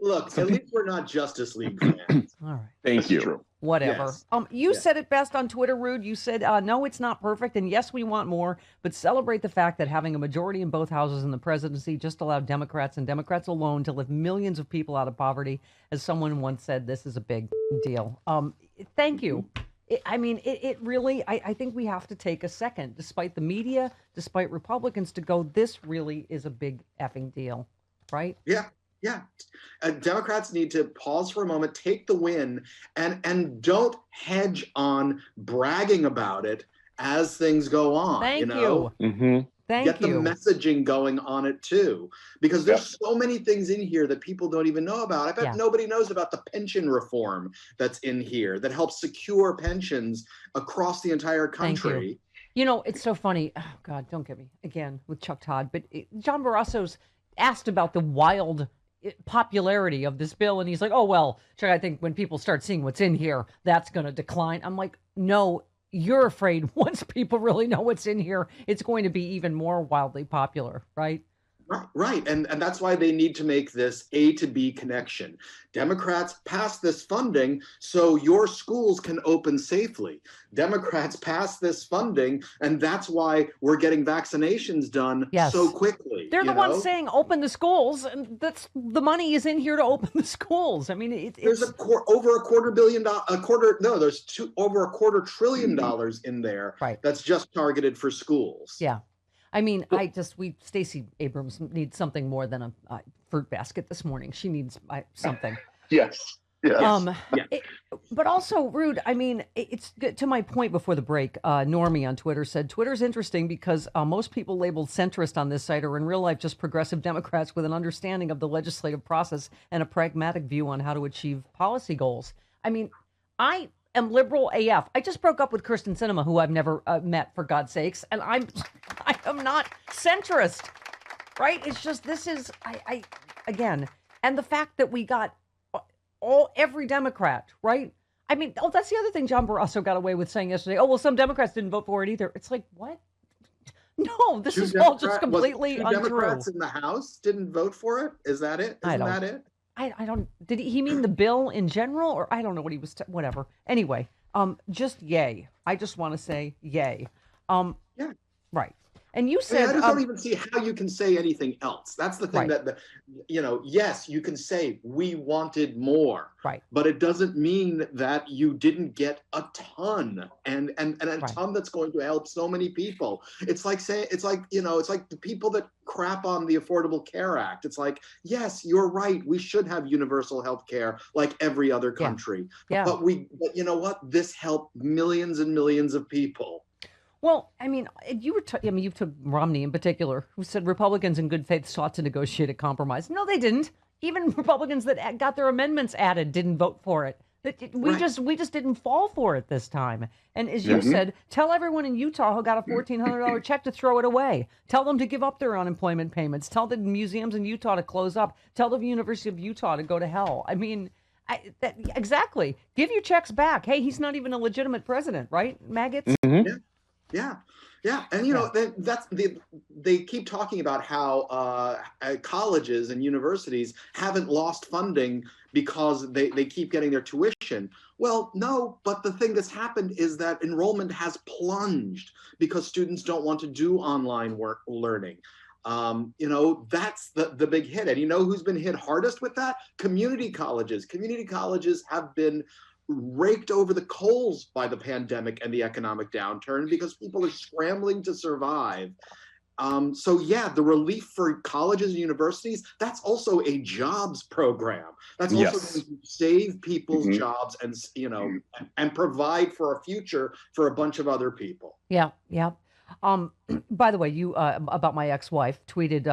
Look, at least we're not Justice League fans. All right. Thank you. True. Whatever. Yes. You said it best on Twitter, Rude. You said, no, it's not perfect, and yes, we want more, but celebrate the fact that having a majority in both houses in the presidency just allowed Democrats and Democrats alone to lift millions of people out of poverty. As someone once said, this is a big deal. Thank you. It really, I think we have to take a second, despite the media, despite Republicans, to go, this really is a big effing deal, right? Yeah. Yeah. Democrats need to pause for a moment, take the win, and don't hedge on bragging about it as things go on. Thank you. Mm-hmm. Thank you. you. Get the messaging going on it too, because there's so many things in here that people don't even know about. I bet nobody knows about the pension reform that's in here that helps secure pensions across the entire country. You know, it's so funny. Oh, God, don't get me again with Chuck Todd, but John Barrasso's asked about the wild popularity of this bill, and he's like, oh, well, Chuck, I think when people start seeing what's in here, that's going to decline. I'm like, no, you're afraid once people really know what's in here, it's going to be even more wildly popular, right? Right. And that's why they need to make this A to B connection. Democrats pass this funding so your schools can open safely. Democrats pass this funding, and that's why we're getting vaccinations done so quickly. They're the ones saying open the schools, and that's the money is in here to open the schools. I mean, there's over $250 billion, over $250 trillion in there that's just targeted for schools. Yeah. I mean, Stacey Abrams needs something more than a fruit basket this morning. She needs something. Yes. But also, Rude, I mean, it's to my point before the break. Normie on Twitter said, Twitter's interesting because most people labeled centrist on this site are in real life just progressive Democrats with an understanding of the legislative process and a pragmatic view on how to achieve policy goals. I mean, I am liberal AF. I just broke up with Kyrsten Sinema, who I've never met, for God's sakes, and I am not centrist, right? It's just, this is, again, and the fact that we got every Democrat, right? I mean, that's the other thing John Barrasso got away with saying yesterday. Oh, well, some Democrats didn't vote for it either. It's like, what? No, this is all just completely untrue. Democrats in the House didn't vote for it? Is that it? Isn't that it? I don't, did he mean the bill in general, or I don't know what he was, whatever. Anyway, just yay. I just want to say yay. Yeah. Right. And you said, I just don't even see how you can say anything else. That's the thing that, yes, you can say we wanted more, but it doesn't mean that you didn't get a ton and a ton that's going to help so many people. It's like saying, it's like the people that crap on the Affordable Care Act. It's like, yes, you're right. We should have universal health care like every other country. But you know what? This helped millions and millions of people. Well, I mean, you took Romney in particular, who said Republicans in good faith sought to negotiate a compromise. No, they didn't. Even Republicans that got their amendments added didn't vote for it. We just didn't fall for it this time. And as you said, tell everyone in Utah who got a $1,400 check to throw it away. Tell them to give up their unemployment payments. Tell the museums in Utah to close up. Tell the University of Utah to go to hell. I mean, exactly. Give your checks back. Hey, he's not even a legitimate president, right, maggots? Mm-hmm. Yeah. And, they keep talking about how colleges and universities haven't lost funding because they keep getting their tuition. Well, no, but the thing that's happened is that enrollment has plunged because students don't want to do online learning. That's the big hit. And you know who's been hit hardest with that? Community colleges. Community colleges have been raked over the coals by the pandemic and the economic downturn because people are scrambling to survive. The relief for colleges and universities, that's also a jobs program. That's also going to save people's jobs and provide for a future for a bunch of other people. Yeah. By the way, you about my ex-wife tweeted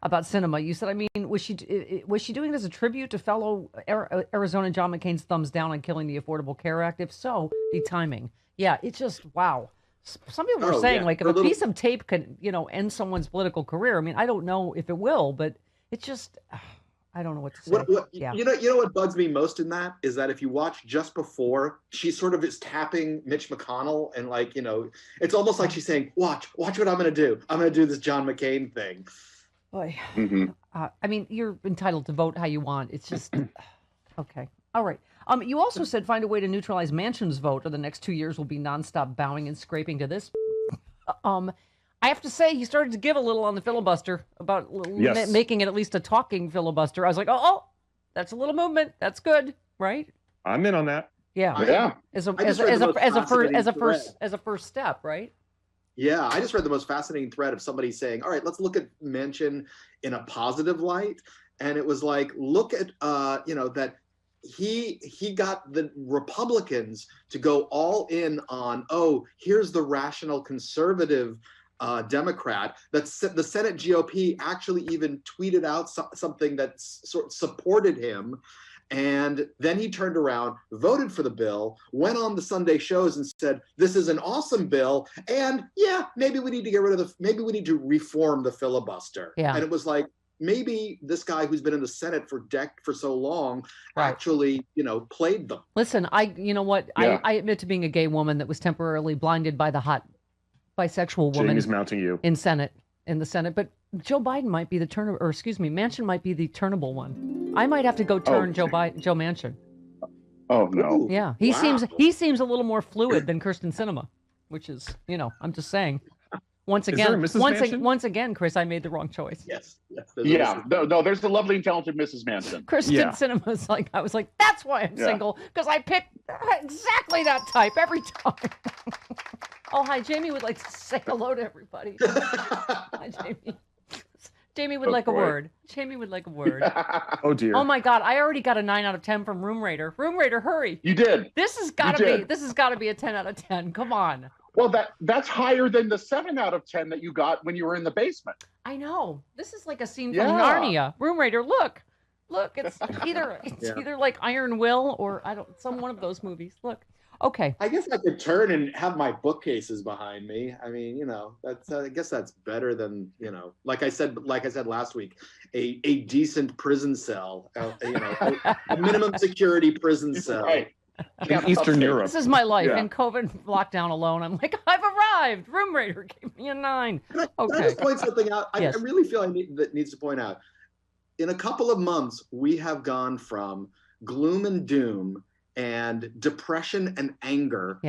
about Sinema. You said, I mean, was she doing it as a tribute to fellow Arizona John McCain's thumbs down on killing the Affordable Care Act? If so, the timing. Yeah, it's just, wow. Some people were saying, like, if a piece of tape can, end someone's political career, I mean, I don't know if it will, but it's just, I don't know what to say. You know what bugs me most in that is that if you watch just before, she sort of is tapping Mitch McConnell and it's almost like she's saying, watch what I'm going to do. I'm going to do this John McCain thing. Boy, I mean, you're entitled to vote how you want. It's just, okay. All right. You also said find a way to neutralize Manchin's vote, or the next 2 years will be nonstop bowing and scraping to this. I have to say, he started to give a little on the filibuster about making it at least a talking filibuster. I was like, oh, that's a little movement. That's good, right? I'm in on that. Yeah. As a first step, right? Yeah, I just read the most fascinating thread of somebody saying, all right, let's look at Manchin in a positive light. And it was like, look at, that he got the Republicans to go all in on, here's the rational conservative Democrat. That the Senate GOP actually even tweeted out something that sort of supported him. And then he turned around, voted for the bill, went on the Sunday shows and said, this is an awesome bill. And maybe we need to maybe we need to reform the filibuster. Yeah. And it was like, maybe this guy who's been in the Senate for so long actually, played them. Listen, you know what? Yeah. I admit to being a gay woman that was temporarily blinded by the hot bisexual woman. Jamie's mounting you. In the Senate. But Joe Biden might be Manchin might be the turnable one. I might have to go turn Joe Manchin. Oh, no. Yeah. He seems a little more fluid than Kyrsten Sinema, which is, I'm just saying. Once again, Chris, I made the wrong choice. Yes. No, there's the lovely and talented Mrs. Manson. Kyrsten Sinema's like, I was like, that's why I'm single, because I picked exactly that type every time. Oh, hi, Jamie would like to say hello to everybody. Hi, Jamie. Jamie would like a word. Jamie would like a word. Oh, dear. Oh, my God. I already got a 9 out of 10 from Room Raider. Room Raider, hurry. You did. This has got to be a 10 out of 10. Come on. Well, that's higher than the 7 out of 10 that you got when you were in the basement. I know. This is like a scene from Narnia. Room Raider, look, it's either like Iron Will or some one of those movies. Look. Okay. I guess I could turn and have my bookcases behind me. I mean, that's I guess that's better than, like I said last week, a decent prison cell, a minimum security prison cell. Right. In Eastern Europe. This is my life. In COVID lockdown alone, I'm like, I've arrived. Room Raider gave me a 9. Can I just point something out? Yes. I really feel that needs to point out. In a couple of months, we have gone from gloom and doom and depression and anger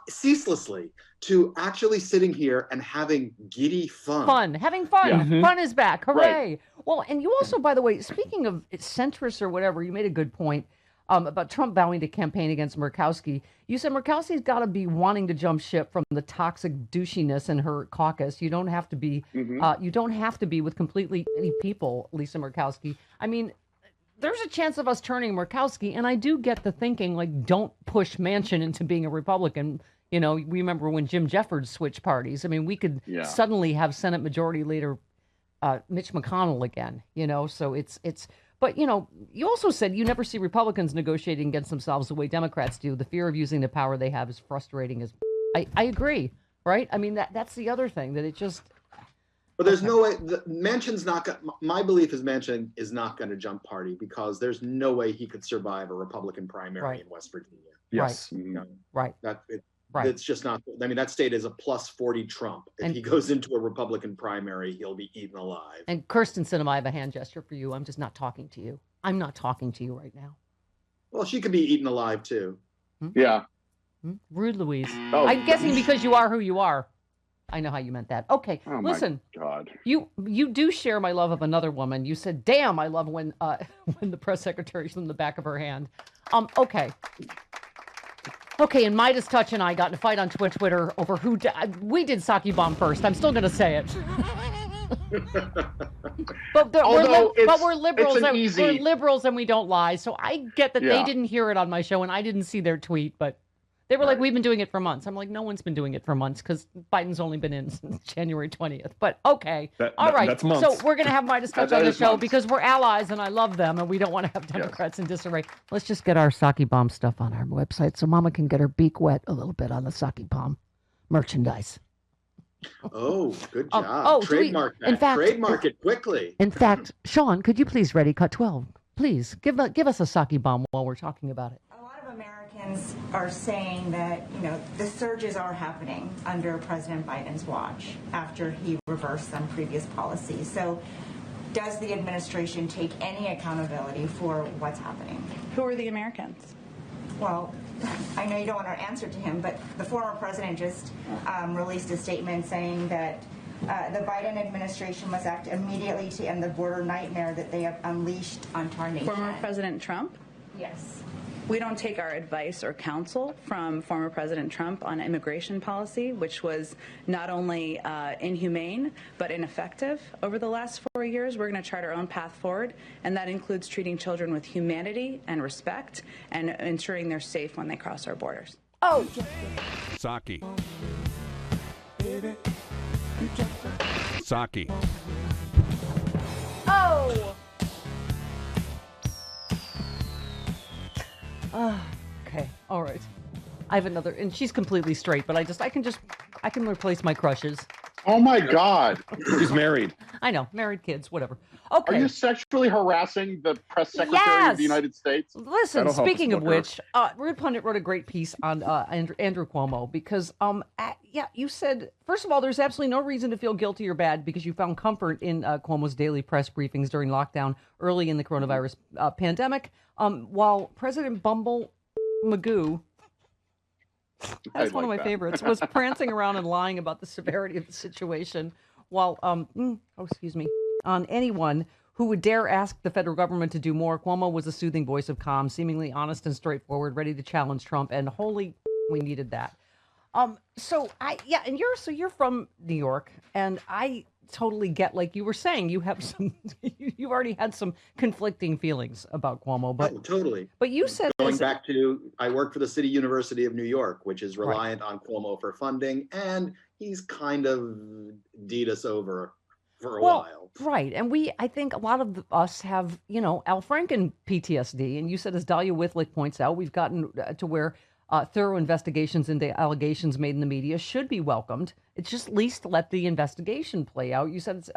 ceaselessly to actually sitting here and having giddy fun. Having fun. Yeah. Fun is back. Hooray. Right. Well, and you also, by the way, speaking of centrists or whatever, you made a good point about Trump vowing to campaign against Murkowski. You said Murkowski's got to be wanting to jump ship from the toxic douchiness in her caucus. You don't have to be. You don't have to be with completely any people, Lisa Murkowski. I mean, there's a chance of us turning Murkowski, and I do get the thinking, like, don't push Manchin into being a Republican. We remember when Jim Jeffords switched parties. I mean, we could suddenly have Senate Majority Leader Mitch McConnell again, so it's. But, you also said you never see Republicans negotiating against themselves the way Democrats do. The fear of using the power they have is frustrating. I agree, right? I mean, that's the other thing, that it just... But there's no way, Manchin's not going my belief is Manchin is not going to jump party, because there's no way he could survive a Republican primary in West Virginia. Yes. Right. It's just not, I mean, that state is a plus 40 Trump. If he goes into a Republican primary, he'll be eaten alive. And Kyrsten Sinema, I have a hand gesture for you. I'm just not talking to you. I'm not talking to you right now. Well, she could be eaten alive too. Yeah. Rude Louise. Oh. I'm guessing because you are who you are. I know how you meant that. Okay, listen. My God. You do share my love of another woman. You said, "Damn, I love when the press secretary's in the back of her hand." Okay. Okay, and Midas Touch and I got in a fight on Twitter over who we did Saki Bomb first. I'm still going to say it. But we're liberals. We're liberals and we don't lie. So I get that they didn't hear it on my show and I didn't see their tweet, but they were like, we've been doing it for months. I'm like, no one's been doing it for months because Biden's only been in since January 20th. But okay. All right. That's months. So we're going to have Midas Touch on the show because we're allies and I love them and we don't want to have Democrats in disarray. Let's just get our Saki Bomb stuff on our website so Mama can get her beak wet a little bit on the Saki Bomb. merchandise. Oh, good job. Oh, Trademark that. In fact, Trademark it quickly. In fact, Sean, could you please ready cut 12? Please give us a sake bomb while we're talking about it. A lot of Americans are saying that, the surges are happening under President Biden's watch after he reversed some previous policies. So does the administration take any accountability for what's happening? Who are the Americans? Well, I know you don't want to answer to him, but the former president just released a statement saying that the Biden administration must act immediately to end the border nightmare that they have unleashed on our nation. Former President Trump? Yes. We don't take our advice or counsel from former President Trump on immigration policy, which was not only inhumane, but ineffective over the last 4 years. We're going to chart our own path forward, and that includes treating children with humanity and respect and ensuring they're safe when they cross our borders. Oh! Sake. Sake. Oh! Okay, all right. I have another, and she's completely straight, but I can replace my crushes. Oh my God. He's married. I know, married kids, whatever. Okay. Are you sexually harassing the press secretary of the United States? Listen, That'll help speaking us of look her. which, Rude Pundit wrote a great piece on Andrew Cuomo because, you said, first of all, there's absolutely no reason to feel guilty or bad because you found comfort in Cuomo's daily press briefings during lockdown early in the coronavirus pandemic, while President Bumble Magoo, that's one of my favorites, was prancing around and lying about the severity of the situation while, on anyone who would dare ask the federal government to do more. Cuomo was a soothing voice of calm, seemingly honest and straightforward, ready to challenge Trump, and holy, we needed that. And you're from New York, and I totally get, like you were saying, you have you've already had some conflicting feelings about Cuomo, but Totally. But you said going back to, I work for the City University of New York, which is reliant on Cuomo for funding, and he's kind of deed us over for a while. Right. And I think a lot of us have, Al Franken PTSD. And you said, as Dahlia Withlick points out, we've gotten to where thorough investigations into allegations made in the media should be welcomed. It's just least let the investigation play out. You said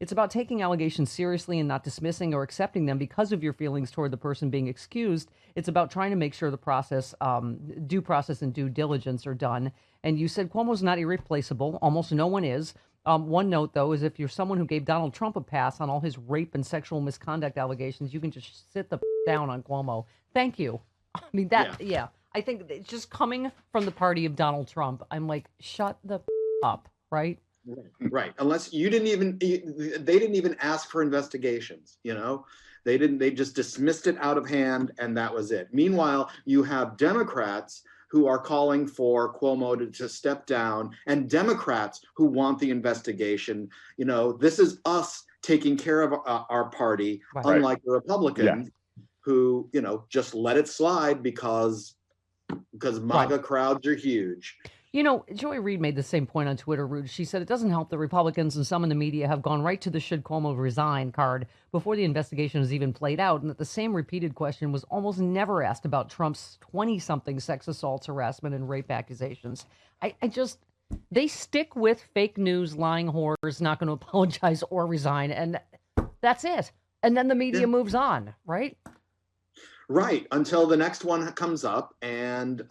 it's about taking allegations seriously and not dismissing or accepting them because of your feelings toward the person being excused. It's about trying to make sure the process, due process and due diligence are done. And you said Cuomo's not irreplaceable. Almost no one is. One note, though, is if you're someone who gave Donald Trump a pass on all his rape and sexual misconduct allegations, you can just sit down on Cuomo. Thank you. I mean, yeah. I think it's just coming from the party of Donald Trump. I'm like, shut the up, right? Right. Unless they didn't even ask for investigations, they just dismissed it out of hand and that was it. Meanwhile, you have Democrats who are calling for Cuomo to step down, and Democrats who want the investigation. This is us taking care of our party, right. Unlike the Republicans who, just let it slide because MAGA crowds are huge. Joy Reid made the same point on Twitter, Rude. She said it doesn't help that Republicans and some in the media have gone right to the should Cuomo resign card before the investigation has even played out, and that the same repeated question was almost never asked about Trump's 20-something sex assaults, harassment, and rape accusations. They stick with fake news, lying whores, not going to apologize or resign, and that's it. And then the media moves on, right? Right, until the next one comes up and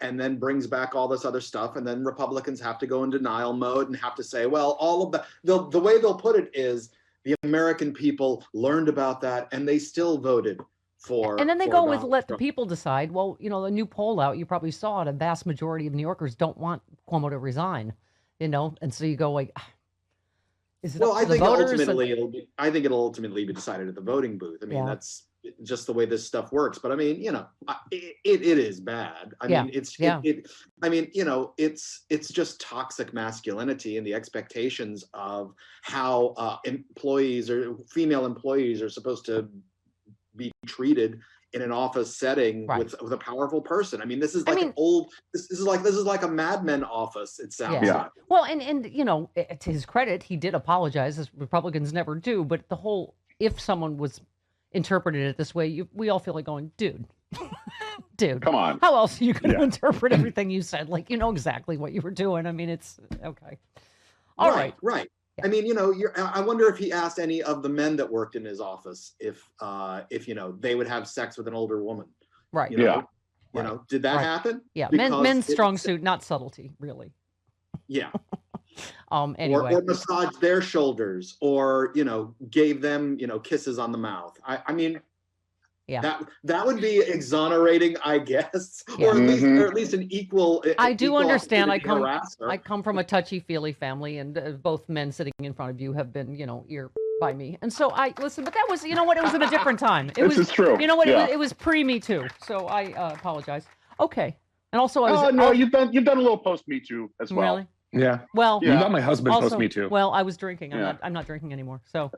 then brings back all this other stuff, and then Republicans have to go in denial mode and have to say, well, all of the way they'll put it is the American people learned about that and they still voted for. And then they go with let the people decide. Well, the new poll out, you probably saw it, a vast majority of New Yorkers don't want Cuomo to resign, and so you go like, is it up to the voters? I think it'll ultimately be decided at the voting booth. I mean, that's just the way this stuff works. But I mean, it is bad. It's just toxic masculinity and the expectations of how employees or female employees are supposed to be treated in an office setting with a powerful person. I mean, this is like this is like a Mad Men office, it sounds like. Well, and to his credit, he did apologize, as Republicans never do, but the whole, if someone was interpreted it this way, we all feel like going, dude, Dude, Come on. how else are you going to interpret everything you said? Like, you know exactly what you were doing. I mean, it's okay. All right. Right. Yeah. I mean, I wonder if he asked any of the men that worked in his office if they would have sex with an older woman. Right. Did that happen? Yeah. Because Men's strong suit, not subtlety, really. Yeah. Anyway. Or massaged their shoulders, or gave them kisses on the mouth. I mean, that would be exonerating, I guess, or at least an equal. I do understand. I harasser. come from a touchy-feely family, and both men sitting in front of you have been ear by me, and so I listen. But that was it was in a different time. This is true. You know what? It was pre-Me Too, so I apologize. Okay, and also you've done a little post Me Too as well. Really? Yeah. Well, you got my husband post Me Too. Well, I was drinking. I'm not drinking anymore. So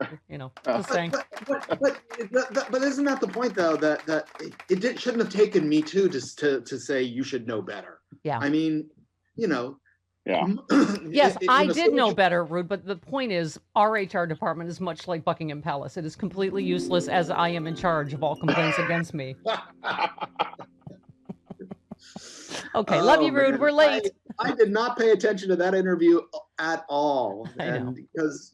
just saying. But isn't that the point, though? That it shouldn't have taken Me Too to say you should know better. Yeah. I mean, Yeah. Yes, I did know better, Rude. But the point is, our HR department is much like Buckingham Palace. It is completely useless, as I am in charge of all complaints against me. Okay, love you, Rude. We're late. I did not pay attention to that interview at all, because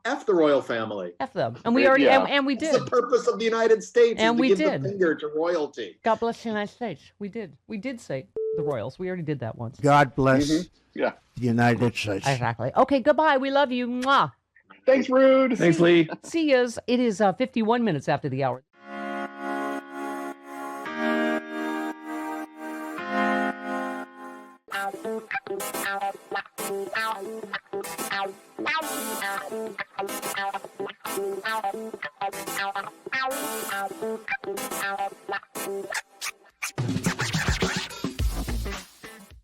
F the royal family. F them, and we already and we did. It's the purpose of the United States, and we give did. the finger to royalty. God bless the United States. We did say the royals. We already did that once. God bless the United States. Exactly. Okay, goodbye. We love you. Mwah. Thanks, Rude. Thanks, Lee. See yous. It is 51 minutes after the hour.